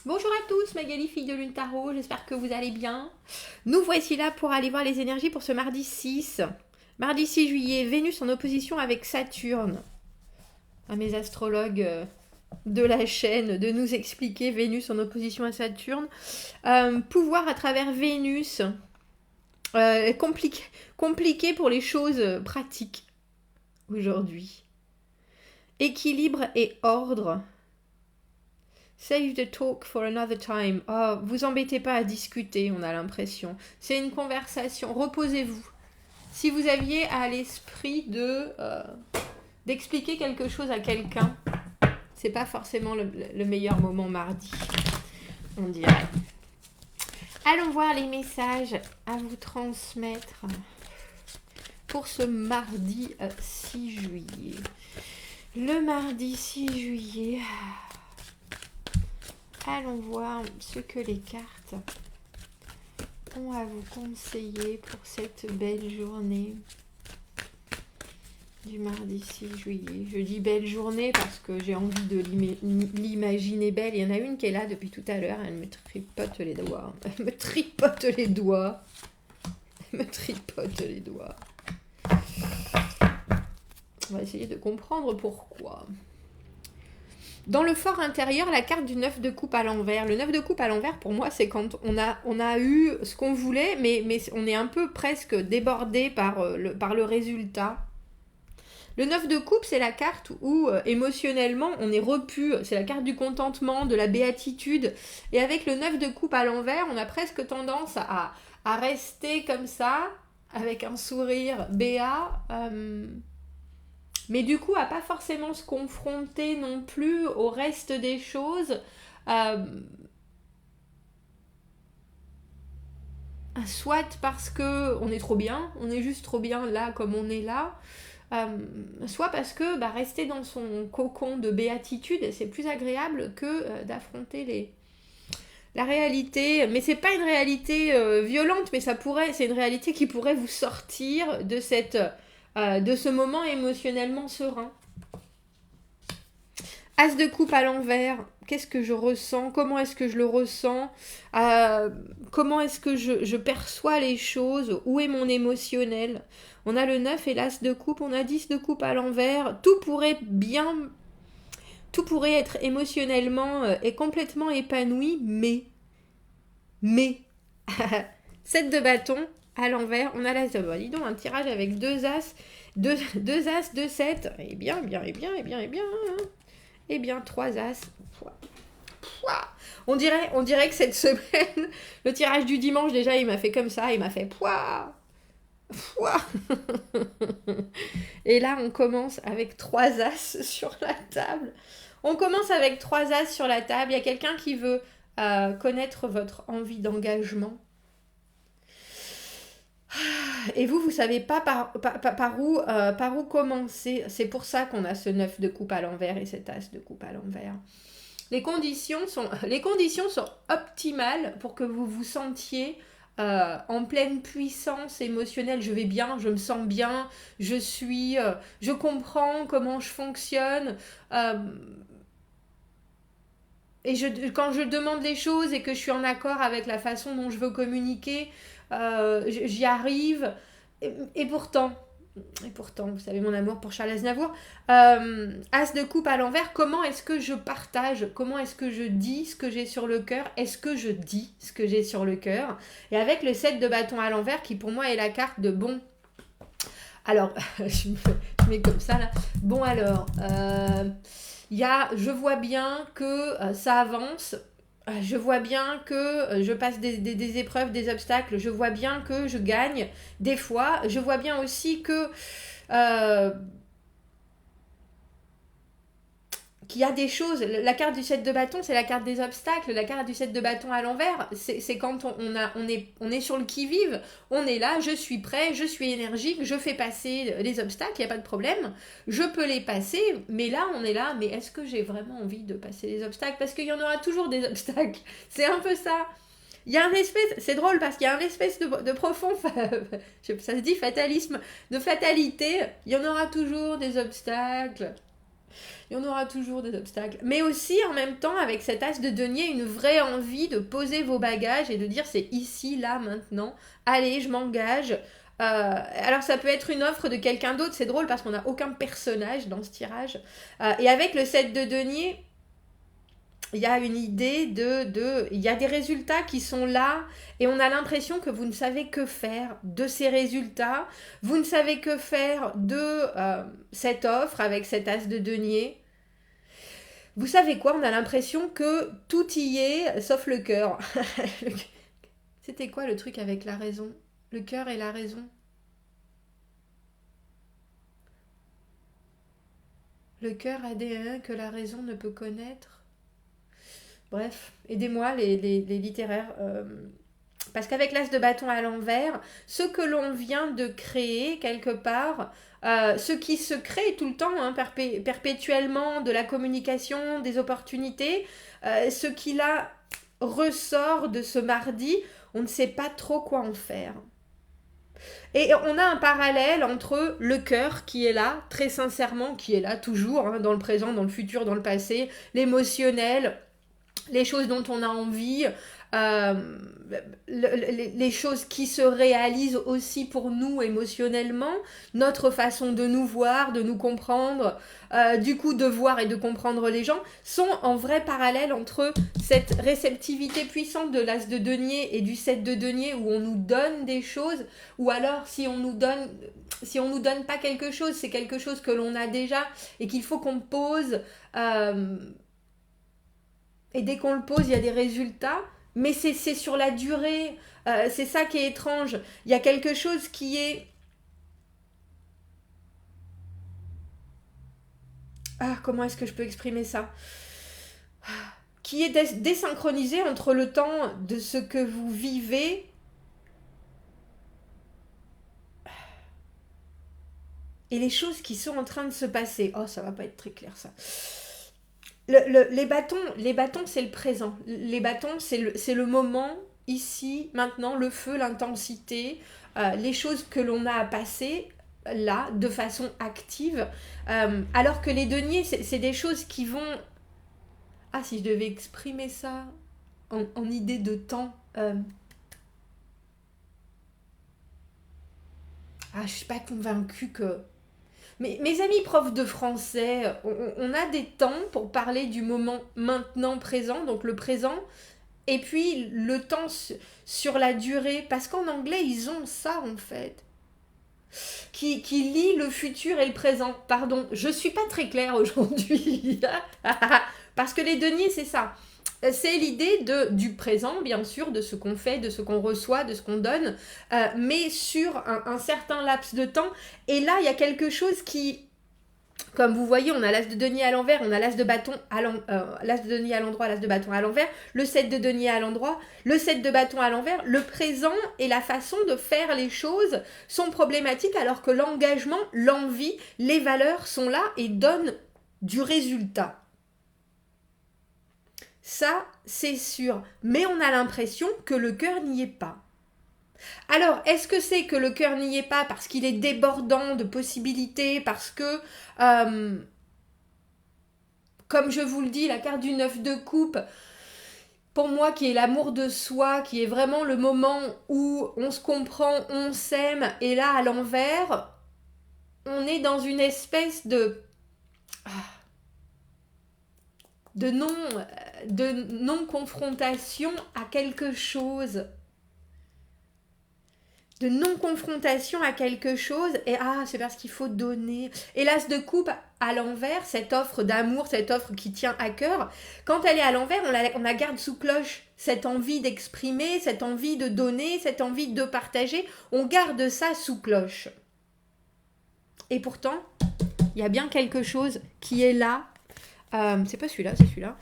Bonjour à tous, Magali, fille de Lune Tarot, j'espère que vous allez bien. Nous voici là pour aller voir les énergies pour ce mardi 6. Mardi 6 juillet, Vénus en opposition avec Saturne. À mes astrologues de la chaîne de nous expliquer Vénus en opposition à Saturne. Pouvoir à travers Vénus, compliqué pour les choses pratiques aujourd'hui. Équilibre et ordre. Save the talk for another time. Oh, vous embêtez pas à discuter, on a l'impression. C'est une conversation. Reposez-vous. Si vous aviez à l'esprit d'expliquer quelque chose à quelqu'un, c'est pas forcément le meilleur moment mardi, on dirait. Allons voir les messages à vous transmettre pour ce mardi 6 juillet. Le mardi 6 juillet... Allons voir ce que les cartes ont à vous conseiller pour cette belle journée du mardi 6 juillet. Je dis belle journée parce que j'ai envie de l'imaginer belle. Il y en a une qui est là depuis tout à l'heure. Elle me tripote les doigts. Elle me tripote les doigts. Elle me tripote les doigts. On va essayer de comprendre pourquoi. Dans le fort intérieur, la carte du 9 de coupe à l'envers. Le 9 de coupe à l'envers, pour moi, c'est quand on a eu ce qu'on voulait, mais on est un peu presque débordé par le résultat. Le 9 de coupe, c'est la carte où émotionnellement, on est repu. C'est la carte du contentement, de la béatitude. Et avec le 9 de coupe à l'envers, on a presque tendance à rester comme ça, avec un sourire béat. Mais du coup, à pas forcément se confronter non plus au reste des choses. Soit parce qu'on est trop bien, on est juste trop bien là comme on est là. Soit parce que rester dans son cocon de béatitude, c'est plus agréable que d'affronter la réalité. Mais c'est pas une réalité violente, mais c'est une réalité qui pourrait vous sortir de ce moment émotionnellement serein. As de coupe à l'envers, qu'est-ce que je ressens? Comment est-ce que je le ressens? Comment est-ce que je perçois les choses? Où est mon émotionnel? On a le 9 et l'as de coupe, on a 10 de coupe à l'envers. Tout pourrait être émotionnellement et complètement épanoui, mais 7 de bâton à l'envers, on a l'as de... Dis donc, un tirage avec deux as, deux as, 7. Eh bien, trois as. On dirait que cette semaine, le tirage du dimanche, déjà, il m'a fait comme ça, il m'a fait pouah. Et là, on commence avec 3 as sur la table. Il y a quelqu'un qui veut connaître votre envie d'engagement. Et vous savez pas par où commencer. C'est pour ça qu'on a ce 9 de coupe à l'envers et cet as de coupe à l'envers. Les conditions sont optimales pour que vous vous sentiez en pleine puissance émotionnelle. Je vais bien, je me sens bien, je comprends comment je fonctionne. Et quand je demande les choses et que je suis en accord avec la façon dont je veux communiquer, j'y arrive. Et pourtant, vous savez mon amour pour Charles Aznavour, as de coupe à l'envers, comment est-ce que je partage? Comment est-ce que je dis ce que j'ai sur le cœur? Est-ce que je dis ce que j'ai sur le cœur? Et avec le 7 de bâton à l'envers, qui pour moi est la carte de bon... Alors, je mets comme ça là. Bon alors... je vois bien que ça avance, je vois bien que je passe des épreuves, des obstacles, je vois bien que je gagne des fois, je vois bien aussi que qu'il y a des choses, la carte du 7 de bâton, c'est la carte des obstacles, la carte du 7 de bâton à l'envers, c'est quand on est sur le qui-vive, on est là, je suis prêt, je suis énergique, je fais passer les obstacles, il n'y a pas de problème, je peux les passer, mais là, on est là, mais est-ce que j'ai vraiment envie de passer les obstacles? Parce qu'il y en aura toujours des obstacles, c'est un peu ça. Il y a un espèce, c'est drôle parce qu'il y a un espèce de profond, ça se dit fatalisme, de fatalité, il y en aura toujours des obstacles. Il y en aura toujours des obstacles. Mais aussi, en même temps, avec cet as de denier, une vraie envie de poser vos bagages et de dire c'est ici, là, maintenant. Allez, je m'engage. Alors, ça peut être une offre de quelqu'un d'autre. C'est drôle parce qu'on n'a aucun personnage dans ce tirage. Et avec le 7 de denier, il y a une idée il y a des résultats qui sont là et on a l'impression que vous ne savez que faire de ces résultats. Vous ne savez que faire de cette offre avec cet as de denier. Vous savez quoi? On a l'impression que tout y est, sauf le cœur. C'était quoi le truc avec la raison? Le cœur et la raison. Le cœur a des que la raison ne peut connaître. Bref, aidez-moi les littéraires. Parce qu'avec l'as de bâton à l'envers, ce que l'on vient de créer quelque part, ce qui se crée tout le temps, hein, perpétuellement, de la communication, des opportunités, ce qui là ressort de ce mardi, on ne sait pas trop quoi en faire. Et on a un parallèle entre le cœur qui est là, très sincèrement, qui est là toujours, hein, dans le présent, dans le futur, dans le passé, l'émotionnel, les choses dont on a envie, les choses qui se réalisent aussi pour nous émotionnellement, notre façon de nous voir, de nous comprendre, du coup de voir et de comprendre les gens, sont en vrai parallèle entre cette réceptivité puissante de l'as de denier et du 7 de denier où on nous donne des choses, ou alors si on nous donne pas quelque chose, c'est quelque chose que l'on a déjà et qu'il faut qu'on pose, et dès qu'on le pose, il y a des résultats, mais c'est sur la durée. C'est ça qui est étrange. Il y a quelque chose qui est... Ah, comment est-ce que je peux exprimer ça? Qui est désynchronisé entre le temps de ce que vous vivez et les choses qui sont en train de se passer. Oh, ça va pas être très clair, ça. Les bâtons, c'est le présent. Les bâtons, c'est le moment, ici, maintenant, le feu, l'intensité, les choses que l'on a à passer, là, de façon active. Alors que les deniers, c'est des choses qui vont... Ah, si je devais exprimer ça en idée de temps... Ah, je suis pas convaincue que... Mes amis profs de français, on a des temps pour parler du moment maintenant présent, donc le présent, et puis le temps sur la durée, parce qu'en anglais, ils ont ça en fait, qui lie le futur et le présent. Pardon, je suis pas très claire aujourd'hui, parce que les deniers, c'est ça. C'est l'idée du présent, bien sûr, de ce qu'on fait, de ce qu'on reçoit, de ce qu'on donne, mais sur un certain laps de temps. Et là, il y a quelque chose qui, comme vous voyez, on a l'as de denier à l'envers, on a l'as de bâton l'as de denier à l'endroit, l'as de bâton à l'envers, le 7 de denier à l'endroit, le 7 de bâton à l'envers. Le présent et la façon de faire les choses sont problématiques, alors que l'engagement, l'envie, les valeurs sont là et donnent du résultat. Ça, c'est sûr. Mais on a l'impression que le cœur n'y est pas. Alors, est-ce que c'est que le cœur n'y est pas parce qu'il est débordant de possibilités, parce que, comme je vous le dis, la carte du 9 de coupe, pour moi, qui est l'amour de soi, qui est vraiment le moment où on se comprend, on s'aime, et là, à l'envers, on est dans une espèce de non-confrontation à quelque chose. De non-confrontation à quelque chose, et c'est parce qu'il faut donner. Et l'as de coupe à l'envers, cette offre d'amour, cette offre qui tient à cœur, quand elle est à l'envers, on la garde sous cloche. Cette envie d'exprimer, cette envie de donner, cette envie de partager, on garde ça sous cloche. Et pourtant, il y a bien quelque chose qui est là. C'est pas celui-là, c'est celui-là.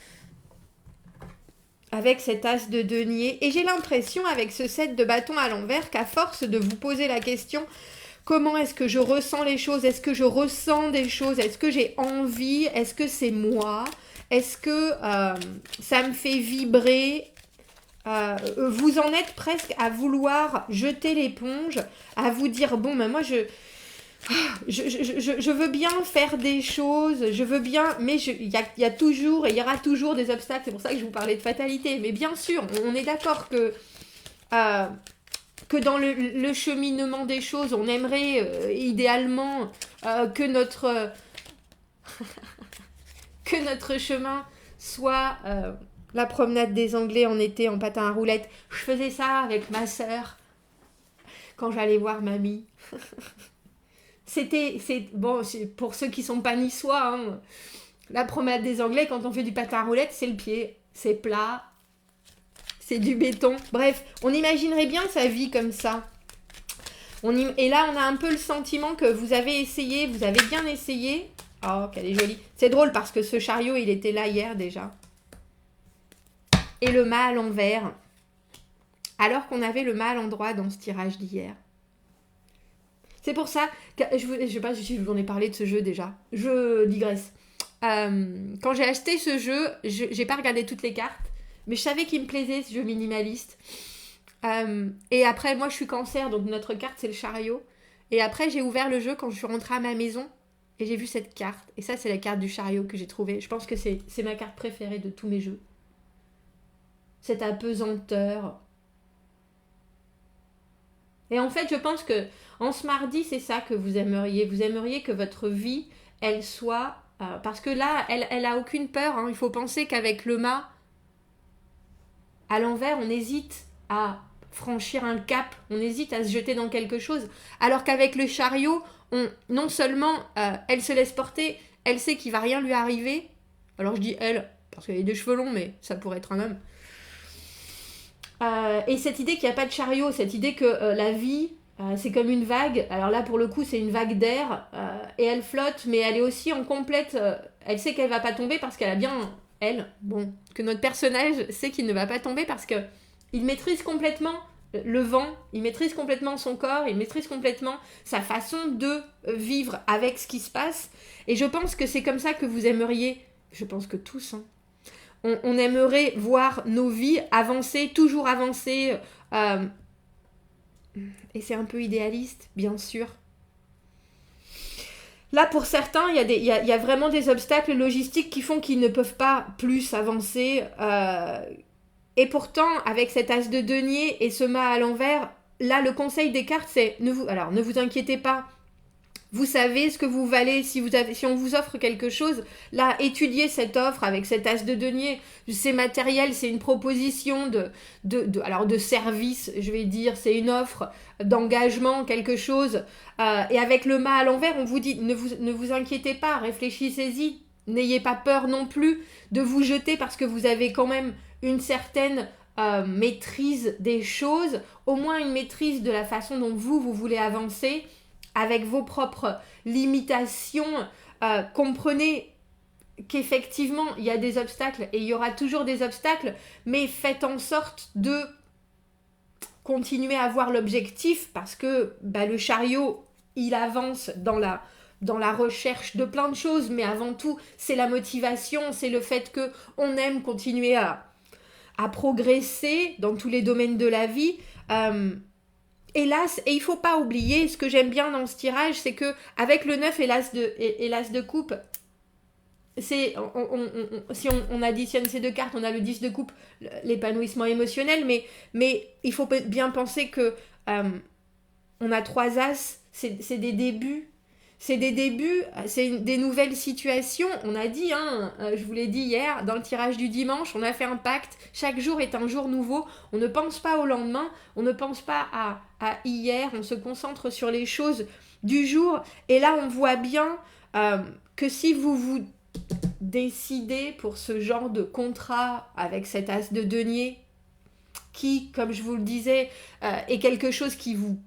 Avec cet as de denier. Et j'ai l'impression, avec ce 7 de bâton à l'envers, qu'à force de vous poser la question, comment est-ce que je ressens les choses? Est-ce que je ressens des choses? Est-ce que j'ai envie? Est-ce que c'est moi? Est-ce que ça me fait vibrer? Vous en êtes presque à vouloir jeter l'éponge, à vous dire, bon, ben moi, je veux bien faire des choses, je veux bien, mais il y a toujours et il y aura toujours des obstacles. C'est pour ça que je vous parlais de fatalité. Mais bien sûr, on est d'accord que dans le cheminement des choses, on aimerait idéalement que que notre chemin soit la promenade des Anglais en été en patin à roulettes. Je faisais ça avec ma sœur quand j'allais voir mamie. Bon, pour ceux qui sont pas niçois, hein, la promenade des Anglais, quand on fait du patin à roulettes, c'est le pied, c'est plat, c'est du béton. Bref, on imaginerait bien sa vie comme ça. Et là, on a un peu le sentiment que vous avez essayé, vous avez bien essayé. Oh, qu'elle est jolie. C'est drôle parce que ce chariot, il était là hier déjà. Et le mât à l'envers. Alors qu'on avait le mât à l'endroit dans ce tirage d'hier. C'est pour ça que je sais pas si je vous en ai parlé de ce jeu déjà. Je digresse. Quand j'ai acheté ce jeu, j'ai pas regardé toutes les cartes, mais je savais qu'il me plaisait ce jeu minimaliste. Et après, moi je suis cancer, donc notre carte c'est le chariot. Et après, j'ai ouvert le jeu quand je suis rentrée à ma maison et j'ai vu cette carte. Et ça, c'est la carte du chariot que j'ai trouvée. Je pense que c'est ma carte préférée de tous mes jeux. Cette apesanteur. Et en fait, je pense que en ce mardi, c'est ça que vous aimeriez. Vous aimeriez que votre vie, elle soit... parce que là, elle a aucune peur. Hein. Il faut penser qu'avec le mât, à l'envers, on hésite à franchir un cap. On hésite à se jeter dans quelque chose. Alors qu'avec le chariot, non seulement elle se laisse porter, elle sait qu'il va rien lui arriver. Alors je dis elle, parce qu'elle a des cheveux longs, mais ça pourrait être un homme. Et cette idée qu'il n'y a pas de chariot, cette idée que la vie, c'est comme une vague. Alors là, pour le coup, c'est une vague d'air. Et elle flotte, mais elle est aussi en complète... elle sait qu'elle va pas tomber parce qu'elle a bien... que notre personnage sait qu'il ne va pas tomber parce qu'il maîtrise complètement le vent, il maîtrise complètement son corps, il maîtrise complètement sa façon de vivre avec ce qui se passe. Et je pense que c'est comme ça que vous aimeriez... Je pense que tous, hein. On aimerait voir nos vies avancer, toujours avancer. Et c'est un peu idéaliste, bien sûr. Là, pour certains, il y a vraiment des obstacles logistiques qui font qu'ils ne peuvent pas plus avancer. Et pourtant, avec cet as de denier et ce mât à l'envers, là, le conseil des cartes, c'est ne vous inquiétez pas. Vous savez ce que vous valez si on vous offre quelque chose. Là, étudiez cette offre avec cet as de denier. C'est matériel, c'est une proposition de service, je vais dire. C'est une offre d'engagement, quelque chose. Et avec le mât à l'envers, on vous dit ne vous inquiétez pas, réfléchissez-y. N'ayez pas peur non plus de vous jeter parce que vous avez quand même une certaine maîtrise des choses, au moins une maîtrise de la façon dont vous voulez avancer. Avec vos propres limitations, comprenez qu'effectivement, il y a des obstacles et il y aura toujours des obstacles, mais faites en sorte de continuer à voir l'objectif parce que le chariot, il avance dans la recherche de plein de choses, mais avant tout, c'est la motivation, c'est le fait qu'on aime continuer à progresser dans tous les domaines de la vie. Hélas, et il faut pas oublier, ce que j'aime bien dans ce tirage, c'est que avec le 9 et l'as de coupe, si on additionne ces deux cartes, on a le 10 de coupe, l'épanouissement émotionnel, mais il faut bien penser que on a 3 as, c'est des débuts. C'est des nouvelles situations. On a dit, je vous l'ai dit hier, dans le tirage du dimanche, on a fait un pacte. Chaque jour est un jour nouveau. On ne pense pas au lendemain, on ne pense pas à hier, on se concentre sur les choses du jour. Et là, on voit bien que si vous décidez pour ce genre de contrat avec cet as de denier, qui, comme je vous le disais, est quelque chose qui vous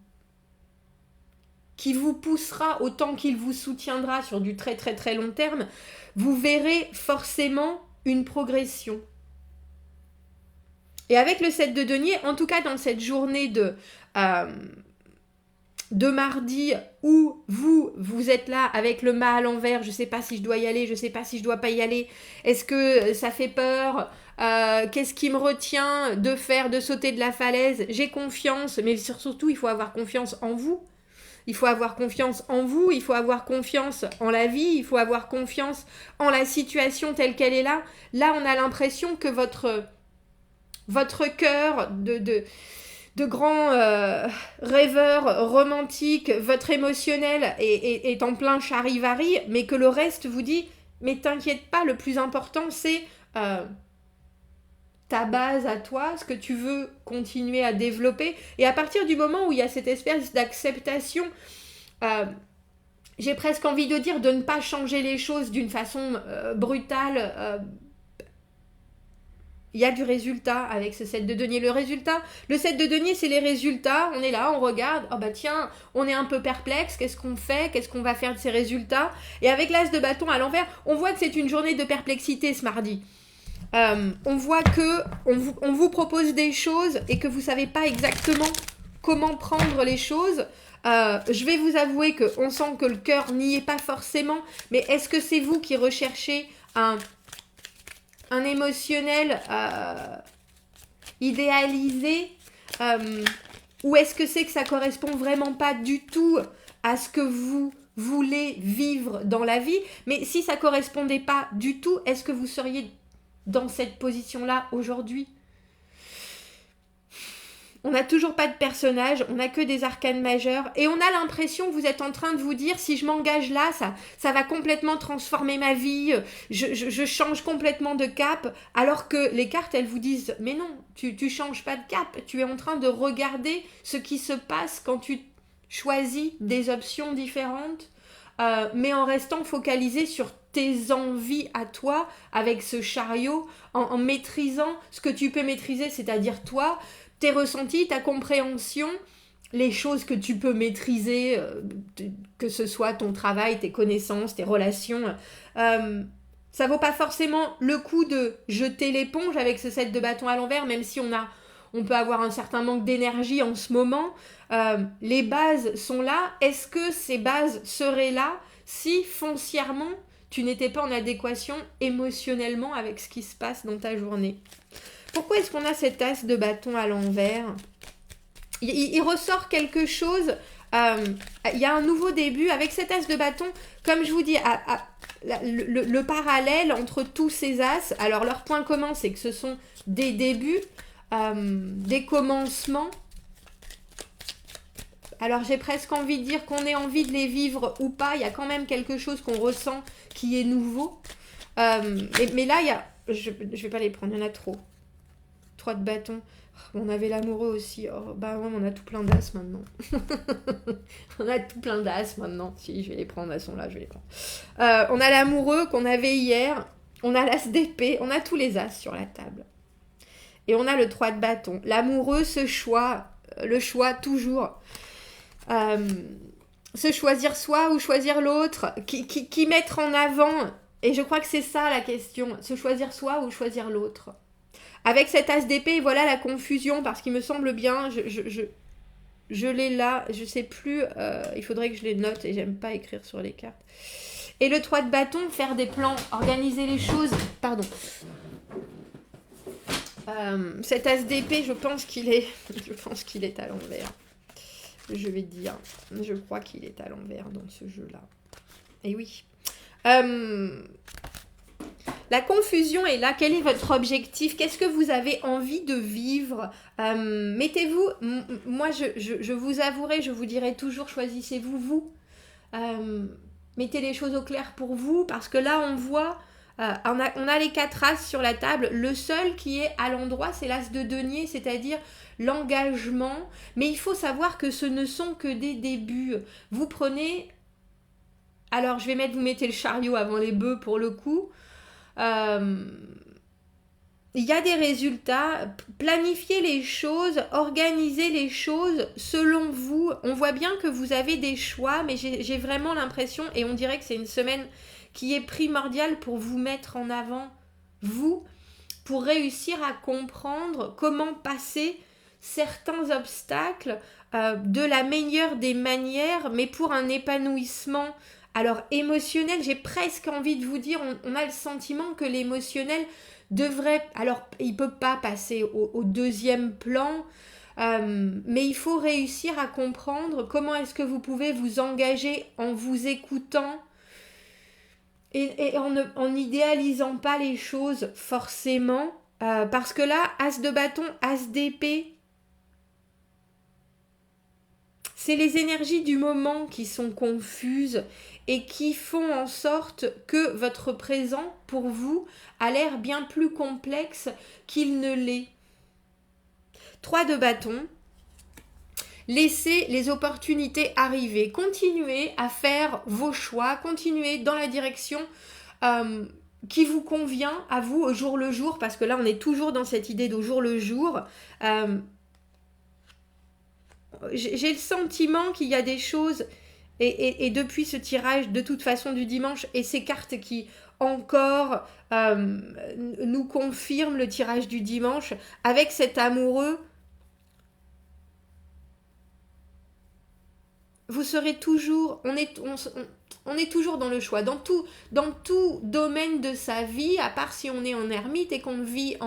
poussera autant qu'il vous soutiendra sur du très très très long terme, vous verrez forcément une progression. Et avec le 7 de denier, en tout cas dans cette journée de mardi où vous êtes là avec le mât à l'envers, je ne sais pas si je dois y aller, je ne sais pas si je ne dois pas y aller, est-ce que ça fait peur, qu'est-ce qui me retient de sauter de la falaise, j'ai confiance, mais surtout il faut avoir confiance en vous. Il faut avoir confiance en vous, il faut avoir confiance en la vie, il faut avoir confiance en la situation telle qu'elle est là. Là, on a l'impression que votre cœur de grand rêveur romantique, votre émotionnel est en plein charivari, mais que le reste vous dit, mais t'inquiète pas, le plus important c'est ta base à toi, ce que tu veux continuer à développer. Et à partir du moment où il y a cette espèce d'acceptation, j'ai presque envie de dire de ne pas changer les choses d'une façon brutale, il y a du résultat avec ce 7 de denier. Le 7 de denier, c'est les résultats. On est là, on regarde. Oh bah tiens, on est un peu perplexe. Qu'est-ce qu'on fait? Qu'est-ce qu'on va faire de ces résultats? Et avec l'as de bâton à l'envers, on voit que c'est une journée de perplexité ce mardi. On voit que on vous propose des choses et que vous ne savez pas exactement comment prendre les choses. Je vais vous avouer qu'on sent que le cœur n'y est pas forcément. Mais est-ce que c'est vous qui recherchez un émotionnel idéalisé ou est-ce que c'est que ça correspond vraiment pas du tout à ce que vous voulez vivre dans la vie? Mais si ça correspondait pas du tout, est-ce que vous seriez dans cette position-là aujourd'hui? On n'a toujours pas de personnage, on n'a que des arcanes majeures et on a l'impression que vous êtes en train de vous dire si je m'engage là, ça va complètement transformer ma vie, je change complètement de cap, alors que les cartes elles vous disent mais non, tu changes pas de cap, tu es en train de regarder ce qui se passe quand tu choisis des options différentes, mais en restant focalisé sur tes envies à toi avec ce chariot, en maîtrisant ce que tu peux maîtriser, c'est-à-dire toi, tes ressentis, ta compréhension, les choses que tu peux maîtriser, que ce soit ton travail, tes connaissances, tes relations. Ça vaut pas forcément le coup de jeter l'éponge avec ce 7 de bâton à l'envers, même si on peut avoir un certain manque d'énergie en ce moment. Les bases sont là. Est-ce que ces bases seraient là si foncièrement tu n'étais pas en adéquation émotionnellement avec ce qui se passe dans ta journée? Pourquoi est-ce qu'on a cet as de bâton à l'envers? Il ressort quelque chose, il y a un nouveau début avec cet as de bâton, comme je vous dis, le parallèle entre tous ces as. Alors leur point commun, c'est que ce sont des débuts, des commencements. Alors j'ai presque envie de dire qu'on ait envie de les vivre ou pas, il y a quand même quelque chose qu'on ressent qui est nouveau. Mais là, je vais pas les prendre, il y en a trop. 3 de bâton. On avait l'amoureux aussi. Oh, bah ouais, on a tout plein d'as maintenant. On a tout plein d'as maintenant. Si, je vais les prendre, elles sont là, je vais les prendre. On a l'amoureux qu'on avait hier. On a l'as d'épée. On a tous les as sur la table. Et on a le 3 de bâton. L'amoureux, ce choix, le choix toujours. Se choisir soi ou choisir l'autre. Qui mettre en avant. Et je crois que c'est ça la question. Se choisir soi ou choisir l'autre. Avec cet as d'épée, voilà la confusion, parce qu'il me semble bien, je l'ai là, je sais plus, il faudrait que je les note, et j'aime pas écrire sur les cartes. Et le 3 de bâton, faire des plans, organiser les choses, pardon. Cet as d'épée, je pense qu'il est à l'envers. Je vais dire, je crois qu'il est à l'envers dans ce jeu-là. Et oui. La confusion est là. Quel est votre objectif? Qu'est-ce que vous avez envie de vivre? Mettez-vous... Moi, je vous avouerai, je vous dirai toujours, choisissez-vous, vous. Mettez les choses au clair pour vous, parce que là, on voit... on a les 4 as sur la table. Le seul qui est à l'endroit, c'est l'as de denier, c'est-à-dire l'engagement. Mais il faut savoir que ce ne sont que des débuts. Vous prenez... Alors, vous mettez le chariot avant les bœufs pour le coup. Il y a des résultats, planifiez les choses, organisez les choses selon vous. On voit bien que vous avez des choix, mais j'ai vraiment l'impression, et on dirait que c'est une semaine qui est primordiale pour vous mettre en avant, vous, pour réussir à comprendre comment passer certains obstacles de la meilleure des manières, mais pour un épanouissement. Alors, émotionnel, j'ai presque envie de vous dire, on a le sentiment que l'émotionnel devrait... Alors, il ne peut pas passer au deuxième plan. Mais il faut réussir à comprendre comment est-ce que vous pouvez vous engager en vous écoutant et en n'idéalisant pas les choses forcément. Parce que là, as de bâton, as d'épée, c'est les énergies du moment qui sont confuses et qui font en sorte que votre présent, pour vous, a l'air bien plus complexe qu'il ne l'est. 3 de bâton. Laissez les opportunités arriver. Continuez à faire vos choix. Continuez dans la direction qui vous convient à vous au jour le jour. Parce que là, on est toujours dans cette idée d'au jour le jour. J'ai le sentiment qu'il y a des choses, et depuis ce tirage de toute façon du dimanche, et ces cartes qui encore nous confirment le tirage du dimanche, avec cet amoureux, vous serez toujours, on est toujours dans le choix, dans tout domaine de sa vie, à part si on est en ermite et qu'on vit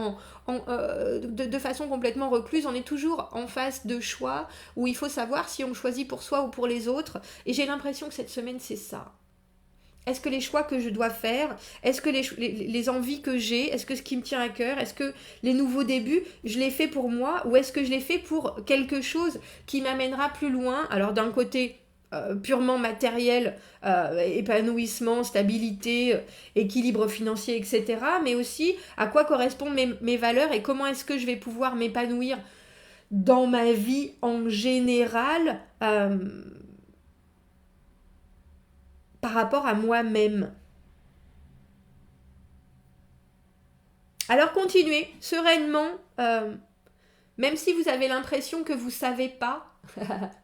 de façon complètement recluse, on est toujours en phase de choix où il faut savoir si on choisit pour soi ou pour les autres. Et j'ai l'impression que cette semaine, c'est ça. Est-ce que les choix que je dois faire, est-ce que les envies que j'ai, est-ce que ce qui me tient à cœur, est-ce que les nouveaux débuts, je les fais pour moi ou est-ce que je les fais pour quelque chose qui m'amènera plus loin? Alors d'un côté purement matériel, épanouissement, stabilité, équilibre financier, etc. Mais aussi à quoi correspondent mes valeurs et comment est-ce que je vais pouvoir m'épanouir dans ma vie en général par rapport à moi-même. Alors continuez sereinement, même si vous avez l'impression que vous ne savez pas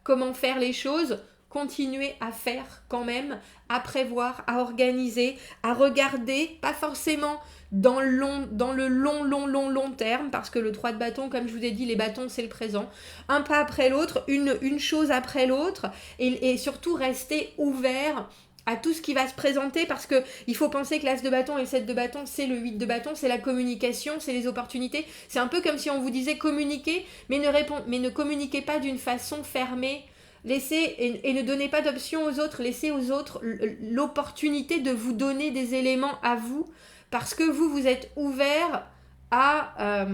comment faire les choses, continuez à faire quand même, à prévoir, à organiser, à regarder, pas forcément dans le long terme, parce que le 3 de bâton, comme je vous ai dit, les bâtons c'est le présent, un pas après l'autre, une chose après l'autre, et surtout rester ouvert à tout ce qui va se présenter, parce que il faut penser que l'as de bâton et le 7 de bâton, c'est le 8 de bâton, c'est la communication, c'est les opportunités. C'est un peu comme si on vous disait communiquer, mais ne communiquez pas d'une façon fermée. Laissez et ne donnez pas d'options aux autres, laissez aux autres l'opportunité de vous donner des éléments à vous, parce que vous êtes ouvert à...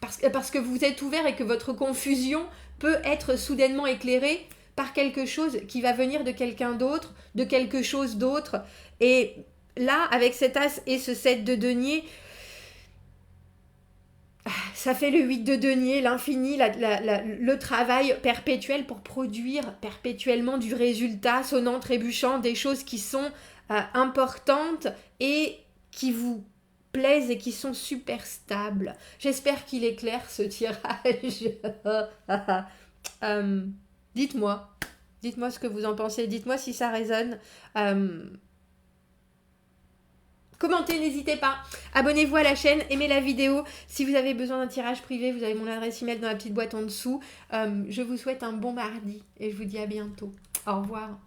parce que vous êtes ouvert et que votre confusion peut être soudainement éclairée par quelque chose qui va venir de quelqu'un d'autre, de quelque chose d'autre. Et là, avec cet as et ce 7 de denier, ça fait le 8 de denier, l'infini, le travail perpétuel pour produire perpétuellement du résultat, sonnant, trébuchant, des choses qui sont importantes et qui vous plaisent et qui sont super stables. J'espère qu'il est clair ce tirage. Dites-moi ce que vous en pensez, dites-moi si ça résonne. Commentez, n'hésitez pas. Abonnez-vous à la chaîne, aimez la vidéo. Si vous avez besoin d'un tirage privé, vous avez mon adresse email dans la petite boîte en dessous. Je vous souhaite un bon mardi et je vous dis à bientôt. Au revoir.